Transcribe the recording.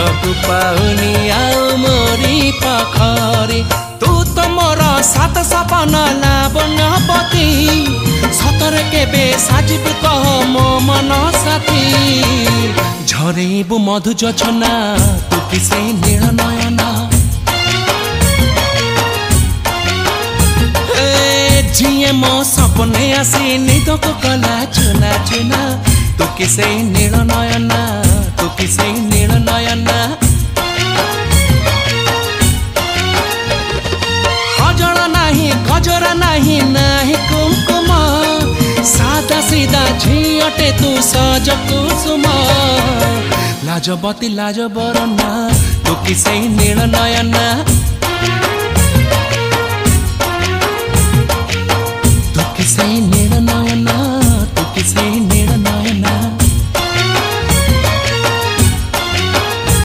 ନିଜକୁ ପାଉନି ଆଉ ମୋରି ପାଖରେ ତୁ ତ ମୋର ସାତ ସପନ ଲାବଣ୍ୟବତୀ ସତରେ କେବେ ସାଜିବୁ କହ ମୋ ମନ ସାଥୀ ଝରେଇବୁ ମଧୁ ଯୋଛନା ତୁ କି ସେଇ ନୀଳ ନୟନ जिए मो सपने आसी निदको कला चुना चुना तू कि सेई नील नयना तू कि सेई नील नयना कजल नाही गजरा नाही नाही कुमकुम सादा सीधा झियटे तू सज कुसुम लाजबती लाज बरना तू कि सेई नील नयना तू कि सेई नील नयना तू कि सेई